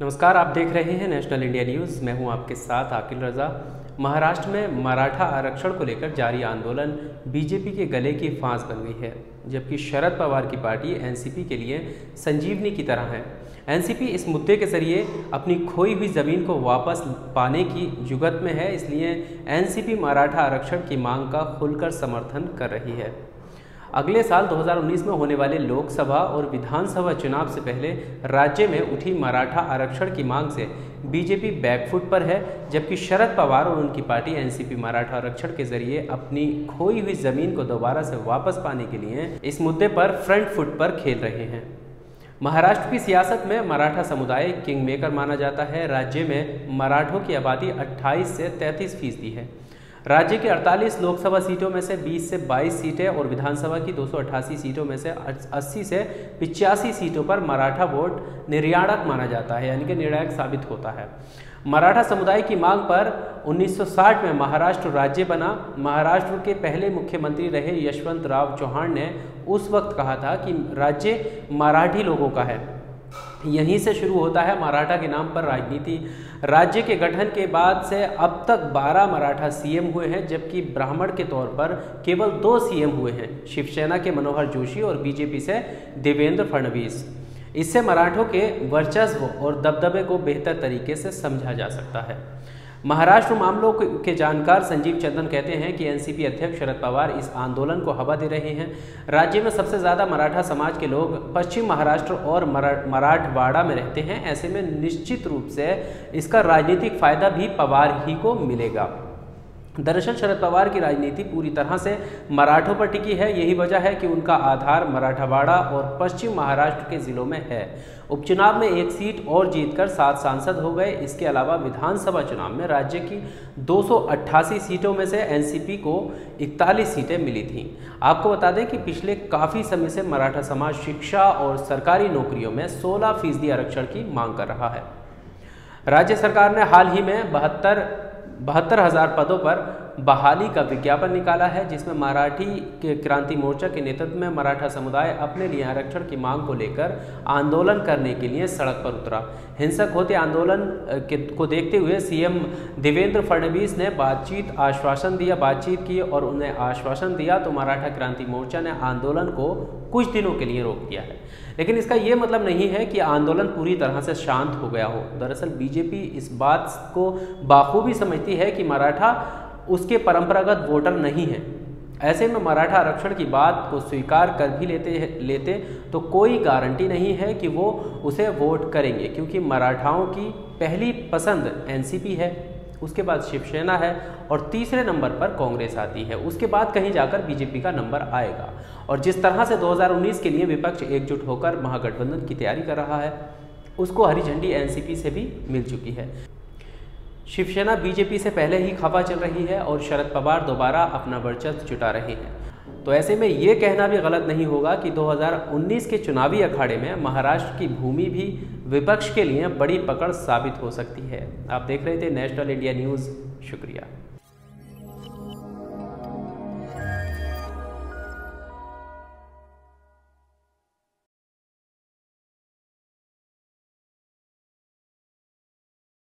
नमस्कार, आप देख रहे हैं नेशनल इंडिया न्यूज़। मैं हूं आपके साथ आकिल रज़ा। महाराष्ट्र में मराठा आरक्षण को लेकर जारी आंदोलन बीजेपी के गले की फांस बन गई है, जबकि शरद पवार की पार्टी एनसीपी के लिए संजीवनी की तरह है। एनसीपी इस मुद्दे के जरिए अपनी खोई हुई ज़मीन को वापस पाने की जुगत में है, इसलिए एनसीपी मराठा आरक्षण की मांग का खुलकर समर्थन कर रही है। अगले साल 2019 में होने वाले लोकसभा और विधानसभा चुनाव से पहले राज्य में उठी मराठा आरक्षण की मांग से बीजेपी बैकफुट पर है, जबकि शरद पवार और उनकी पार्टी एनसीपी मराठा आरक्षण के जरिए अपनी खोई हुई जमीन को दोबारा से वापस पाने के लिए इस मुद्दे पर फ्रंट फुट पर खेल रहे हैं। महाराष्ट्र की सियासत में मराठा समुदाय किंग मेकर माना जाता है। राज्य में मराठों की आबादी 28 से 33% है। राज्य के 48 लोकसभा सीटों में से 20 से 22 सीटें और विधानसभा की 288 सीटों में से 80 से 85 सीटों पर मराठा वोट निर्णायक माना जाता है, यानी कि निर्णायक साबित होता है। मराठा समुदाय की मांग पर 1960 में महाराष्ट्र राज्य बना। महाराष्ट्र के पहले मुख्यमंत्री रहे यशवंतराव चौहान ने उस वक्त कहा था कि राज्य मराठी लोगों का है। यहीं से शुरू होता है मराठा के नाम पर राजनीति। राज्य के गठन के बाद से अब तक 12 मराठा सीएम हुए हैं, जबकि ब्राह्मण के तौर पर केवल 2 सीएम हुए हैं, शिवसेना के मनोहर जोशी और बीजेपी से देवेंद्र फडणवीस। इससे मराठों के वर्चस्व और दबदबे को बेहतर तरीके से समझा जा सकता है। महाराष्ट्र मामलों के जानकार संजीव चंदन कहते हैं कि एनसीपी अध्यक्ष शरद पवार इस आंदोलन को हवा दे रहे हैं। राज्य में सबसे ज़्यादा मराठा समाज के लोग पश्चिम महाराष्ट्र और मराठवाड़ा में रहते हैं। ऐसे में निश्चित रूप से इसका राजनीतिक फायदा भी पवार ही को मिलेगा। दरअसल शरद पवार की राजनीति पूरी तरह से मराठों पर टिकी है। यही वजह है कि उनका आधार मराठवाड़ा और पश्चिम महाराष्ट्र के जिलों में है। उपचुनाव में 1 सीट और जीतकर 7 सांसद हो गए। इसके अलावा विधानसभा चुनाव में राज्य की 288 सीटों में से एनसीपी को 41 सीटें मिली थीं। आपको बता दें कि पिछले काफ़ी समय से मराठा समाज शिक्षा और सरकारी नौकरियों में 16% आरक्षण की मांग कर रहा है। राज्य सरकार ने हाल ही में 72,000 पदों पर बहाली का विज्ञापन निकाला है, जिसमें मराठी के क्रांति मोर्चा के नेतृत्व में मराठा समुदाय अपने लिए आरक्षण की मांग को लेकर आंदोलन करने के लिए सड़क पर उतरा। हिंसक होते आंदोलन को देखते हुए सीएम देवेंद्र फडणवीस ने बातचीत की और उन्हें आश्वासन दिया, तो मराठा क्रांति मोर्चा ने आंदोलन को कुछ दिनों के लिए रोक दिया है। लेकिन इसका ये मतलब नहीं है कि आंदोलन पूरी तरह से शांत हो गया हो। दरअसल बीजेपी इस बात को बाखूबी समझती है कि मराठा उसके परंपरागत वोटर नहीं है। ऐसे में मराठा आरक्षण की बात को स्वीकार कर भी लेते तो कोई गारंटी नहीं है कि वो उसे वोट करेंगे, क्योंकि मराठाओं की पहली पसंद एनसीपी है, उसके बाद शिवसेना है और तीसरे नंबर पर कांग्रेस आती है। उसके बाद कहीं जाकर बीजेपी का नंबर आएगा। और जिस तरह से 2019 के लिए विपक्ष एकजुट होकर महागठबंधन की तैयारी कर रहा है, उसको हरी झंडी एनसीपी से भी मिल चुकी है। शिवसेना बीजेपी से पहले ही खफा चल रही है और शरद पवार दोबारा अपना वर्चस्व जुटा रहे हैं। तो ऐसे में ये कहना भी गलत नहीं होगा कि 2019 के चुनावी अखाड़े में महाराष्ट्र की भूमि भी विपक्ष के लिए बड़ी पकड़ साबित हो सकती है। आप देख रहे थे नेशनल इंडिया न्यूज़। शुक्रिया।